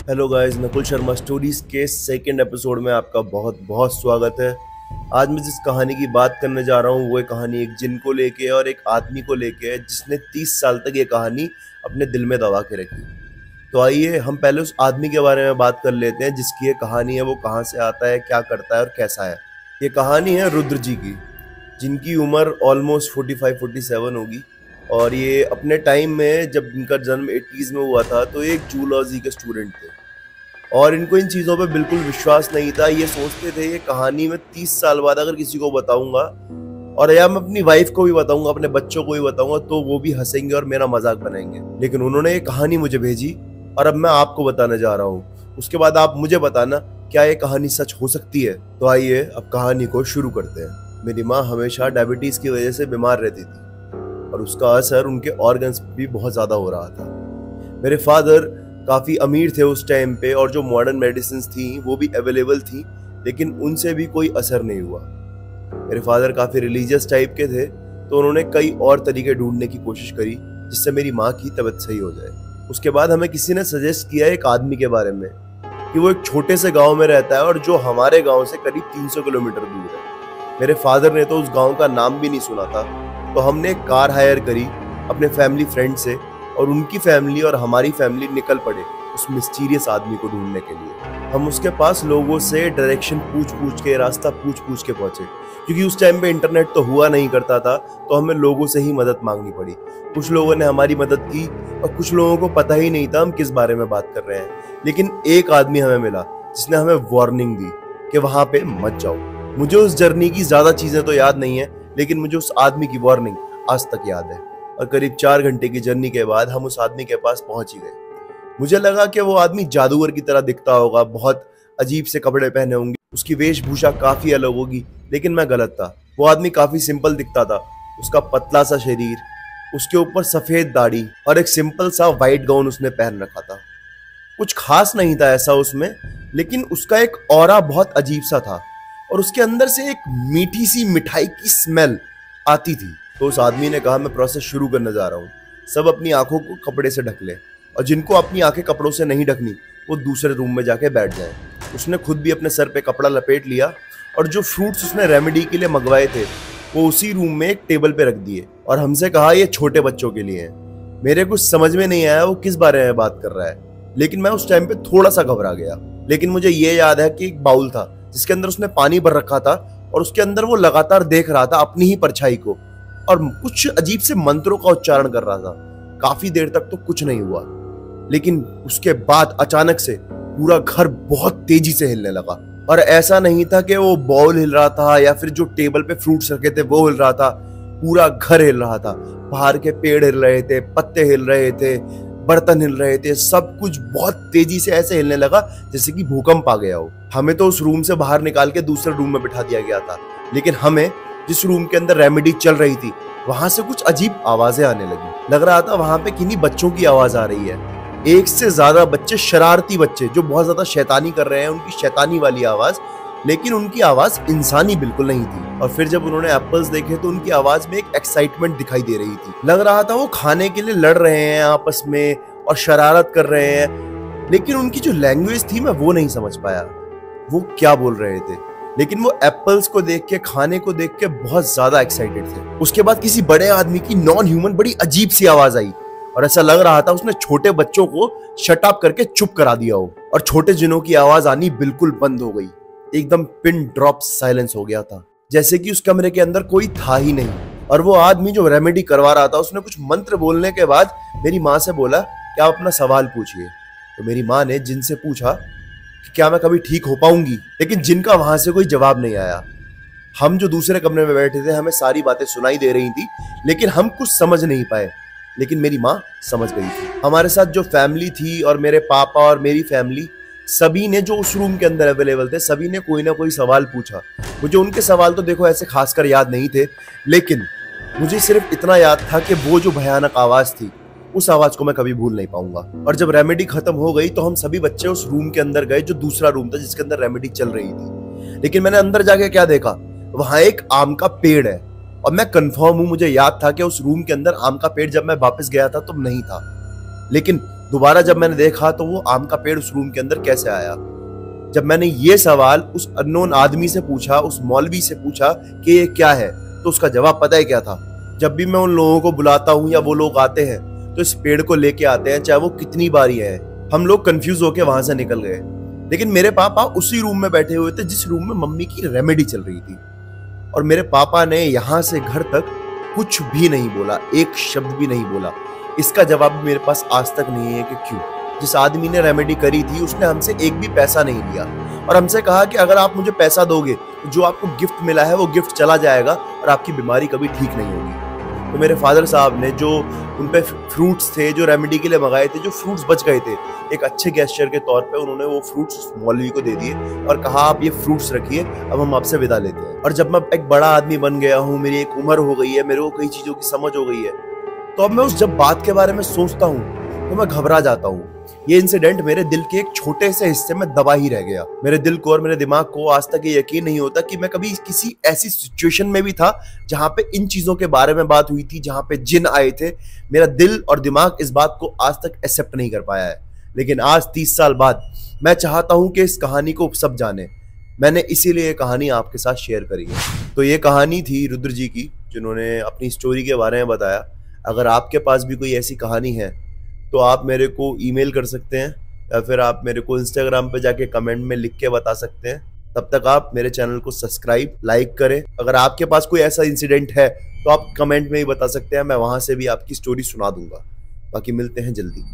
Hello guys, Nakul Sharma stories के second episode में आपका बहुत बहुत स्वागत है। आज मैं जिस कहानी की बात करने जा रहा हूँ वो कहानी एक जिन को लेके और एक आदमी को लेके है जिसने 30 साल तक ये कहानी अपने दिल में दबा के रखी। तो आइए हम पहले उस आदमी के बारे में बात कर लेते हैं जिसकी ये कहानी है। वो कहाँ से आता है, क्या करता है और कैसा है। ये कहानी है रुद्र जी की, जिनकी उम्र ऑलमोस्ट 45-47 होगी। और ये अपने टाइम में जब इनका जन्म 80s में हुआ था तो एक जूलॉजी के स्टूडेंट थे और इनको इन चीज़ों पे बिल्कुल विश्वास नहीं था। ये सोचते थे ये कहानी मैं 30 साल बाद अगर किसी को बताऊंगा और या मैं अपनी वाइफ को भी बताऊंगा, अपने बच्चों को भी बताऊंगा, तो वो भी हंसेंगे और मेरा मजाक बनाएंगे। लेकिन उन्होंने ये कहानी मुझे भेजी और अब मैं आपको बताने जा रहा हूँ। उसके बाद आप मुझे बताना क्या ये कहानी सच हो सकती है। तो आइए अब कहानी को शुरू करते हैं। मेरी माँ हमेशा डायबिटीज की वजह से बीमार रहती थी और उसका असर उनके ऑर्गन्स पे भी बहुत ज़्यादा हो रहा था। मेरे फादर काफ़ी अमीर थे उस टाइम पे और जो मॉडर्न मेडिसिन थी वो भी अवेलेबल थी, लेकिन उनसे भी कोई असर नहीं हुआ। मेरे फादर काफ़ी रिलीजियस टाइप के थे तो उन्होंने कई और तरीके ढूंढने की कोशिश करी जिससे मेरी माँ की तबीयत सही हो जाए। उसके बाद हमें किसी ने सजेस्ट किया एक आदमी के बारे में कि वो एक छोटे से गाँव में रहता है और जो हमारे गाँव से करीब 300 किलोमीटर दूर है। मेरे फादर ने तो उस गाँव का नाम भी नहीं सुना था, तो हमने एक कार हायर करी अपने फैमिली फ्रेंड से और उनकी फैमिली और हमारी फैमिली निकल पड़े उस मिस्टीरियस आदमी को ढूंढने के लिए। हम उसके पास लोगों से डायरेक्शन पूछ के, रास्ता पूछ के पहुंचे, क्योंकि उस टाइम पे इंटरनेट तो हुआ नहीं करता था, तो हमें लोगों से ही मदद मांगनी पड़ी। कुछ लोगों ने हमारी मदद की और कुछ लोगों को पता ही नहीं था हम किस बारे में बात कर रहे हैं। लेकिन एक आदमी हमें मिला जिसने हमें वार्निंग दी कि वहां पे मत जाओ। मुझे उस जर्नी की ज्यादा चीजें तो याद नहीं है, लेकिन मुझे उस आदमी की वार्निंग आज तक याद है। और करीब 4 घंटे की जर्नी के बाद हम उस आदमी के पास पहुंच ही गए। मुझे लगा कि वो आदमी जादूगर की तरह दिखता होगा, बहुत अजीब से कपड़े पहने होंगे, उसकी वेशभूषा काफी अलग होगी, लेकिन मैं गलत था। वो आदमी काफी सिंपल दिखता था। उसका पतला सा शरीर, उसके ऊपर सफेद दाढ़ी और एक सिंपल सा व्हाइट गाउन उसने पहन रखा था। कुछ खास नहीं था ऐसा उसमें, लेकिन उसका एक ऑरा बहुत अजीब सा था और उसके अंदर से एक मीठी सी मिठाई की स्मेल आती थी। तो उस आदमी ने कहा मैं प्रोसेस शुरू करने जा रहा हूँ, सब अपनी आंखों को कपड़े से ढक ले और जिनको अपनी आंखें कपड़ों से नहीं ढकनी वो दूसरे रूम में जाके बैठ जाए। उसने खुद भी अपने सर पे कपड़ा लपेट लिया और जो फ्रूट्स उसने रेमेडी के लिए मंगवाए थे वो उसी रूम में एक टेबल पे रख दिए और हमसे कहा ये छोटे बच्चों के लिए है। मेरे कुछ समझ में नहीं आया वो किस बारे में बात कर रहा है, लेकिन मैं उस टाइम पे थोड़ा सा घबरा गया। लेकिन मुझे ये याद है कि एक बाउल था जिसके अंदर उसने पानी भर रखा था और उसके अंदर वो लगातार देख रहा था अपनी ही परछाई को और कुछ अजीब से मंत्रों का उच्चारण कर रहा था। काफी देर तक तो कुछ नहीं हुआ, लेकिन उसके बाद अचानक से पूरा घर बहुत तेजी से हिलने लगा। और ऐसा नहीं था कि वो बाउल हिल रहा था या फिर जो टेबल पे फ्रूट्स रखे थे वो हिल रहा था, पूरा घर हिल रहा था। बाहर के पेड़ हिल रहे थे, पत्ते हिल रहे थे, बर्तन हिल रहे थे, सब कुछ बहुत तेजी से ऐसे हिलने लगा जैसे कि भूकंप आ गया हो। हमें तो उस रूम से बाहर निकाल के दूसरे रूम में बिठा दिया गया था, लेकिन हमें जिस रूम के अंदर रेमेडी चल रही थी वहां से कुछ अजीब आवाजें आने लगी। लग रहा था वहां पे किन्हीं बच्चों की आवाज आ रही है, एक से ज्यादा बच्चे, शरारती बच्चे जो बहुत ज्यादा शैतानी कर रहे हैं, उनकी शैतानी वाली आवाज, लेकिन उनकी आवाज इंसानी बिल्कुल नहीं थी। और फिर जब उन्होंने एप्पल्स देखे तो उनकी आवाज में एक एक्साइटमेंट दिखाई दे रही थी। लग रहा था वो खाने के लिए लड़ रहे हैं आपस में और शरारत कर रहे हैं, लेकिन उनकी जो लैंग्वेज थी मैं वो नहीं समझ पाया वो क्या बोल रहे थे। लेकिन वो एप्पल्स को देख के, खाने को देख के बहुत ज्यादा एक्साइटेड थे। उसके बाद किसी बड़े आदमी की नॉन ह्यूमन बड़ी अजीब सी आवाज आई और ऐसा लग रहा था उसने छोटे बच्चों को शट अप करके चुप करा दिया हो और छोटे जिनों की आवाज आनी बिल्कुल बंद हो गई। एकदम पिन ड्रॉप साइलेंस हो गया था, जैसे कि उस कमरे के अंदर कोई था ही नहीं। और वो आदमी जो रेमेडी करवा रहा था उसने कुछ मंत्र बोलने के बाद मेरी माँ से बोला कि आप अपना सवाल पूछिए। तो मेरी माँ ने जिन से पूछा कि क्या मैं कभी ठीक हो पाऊंगी, लेकिन जिनका वहां से कोई जवाब नहीं आया। हम जो दूसरे कमरे में बैठे थे हमें सारी बातें सुनाई दे रही थी, लेकिन हम कुछ समझ नहीं पाए। लेकिन मेरी माँ समझ गई थी। हमारे साथ जो फैमिली थी और मेरे पापा और मेरी फैमिली, सभी ने जो उस रूम के अंदर अवेलेबल थे, सभी ने कोई ना कोई सवाल पूछा। मुझे उनके सवाल तो देखो ऐसे खासकर याद नहीं थे, लेकिन मुझे सिर्फ इतना याद था कि वो जो भयानक आवाज थी उस आवाज को मैं कभी भूल नहीं पाऊंगा। और जब रेमेडी खत्म हो गई तो हम सभी बच्चे उस रूम के अंदर गए जो दूसरा रूम था जिसके अंदर रेमेडी चल रही थी। लेकिन मैंने अंदर जाके क्या देखा, वहां एक आम का पेड़ है और मैं कंफर्म हूं, मुझे याद था कि उस रूम के अंदर आम का पेड़ जब मैं वापस गया था तो नहीं था। लेकिन दोबारा जब मैंने देखा तो वो आम का पेड़ उस रूम के अंदर कैसे आया। जब मैंने ये सवाल उस अननोन आदमी से पूछा, उस मौलवी से पूछा कि ये क्या है, तो उसका जवाब पता है क्या था? जब भी मैं उन लोगों को बुलाता हूँ या वो लोग आते हैं तो इस पेड़ को लेके आते हैं, चाहे वो कितनी बारी है। हम लोग कंफ्यूज होके वहां से निकल गए, लेकिन मेरे पापा उसी रूम में बैठे हुए थे जिस रूम में मम्मी की रेमेडी चल रही थी। और मेरे पापा ने यहाँ से घर तक कुछ भी नहीं बोला, एक शब्द भी नहीं बोला। इसका जवाब भी मेरे पास आज तक नहीं है कि क्यों। जिस आदमी ने रेमेडी करी थी उसने हमसे एक भी पैसा नहीं लिया और हमसे कहा कि अगर आप मुझे पैसा दोगे तो जो आपको गिफ्ट मिला है वो गिफ्ट चला जाएगा और आपकी बीमारी कभी ठीक नहीं होगी। तो मेरे फादर साहब ने जो उन पे फ्रूट्स थे जो रेमेडी के लिए मंगाए थे, जो फ्रूट्स बच गए थे, एक अच्छे गेस्चर के तौर पे उन्होंने वो फ्रूट्स मौलवी को दे दिए और कहा आप ये फ्रूट्स रखिए, अब हम आपसे विदा लेते हैं। और जब मैं एक बड़ा आदमी बन गया हूँ, मेरी एक उम्र हो गई है, मेरे को कई चीजों की समझ हो गई है, तो अब मैं उस जब बात के बारे में सोचता हूँ तो मैं घबरा जाता हूँ। ये इंसिडेंट मेरे दिल के एक छोटे से हिस्से में दबा ही रह गया। मेरे दिल को और मेरे दिमाग को आज तक ये यकीन नहीं होता कि मैं कभी किसी ऐसी सिचुएशन में भी था जहां पे इन चीजों के बारे में बात हुई थी, जहां पे जिन आए थे। मेरा दिल और दिमाग इस बात को आज तक एक्सेप्ट नहीं कर पाया है, लेकिन आज 30 साल बाद मैं चाहता हूं कि इस कहानी को सब जाने। मैंने इसीलिए ये कहानी आपके साथ शेयर करी है। तो ये कहानी थी रुद्र जी की, जिन्होंने अपनी स्टोरी के बारे में बताया। अगर आपके पास भी कोई ऐसी कहानी है तो आप मेरे को ईमेल कर सकते हैं या फिर आप मेरे को इंस्टाग्राम पे जाके कमेंट में लिख के बता सकते हैं। तब तक आप मेरे चैनल को सब्सक्राइब, लाइक करें। अगर आपके पास कोई ऐसा इंसिडेंट है तो आप कमेंट में ही बता सकते हैं, मैं वहां से भी आपकी स्टोरी सुना दूंगा। बाकी मिलते हैं जल्दी।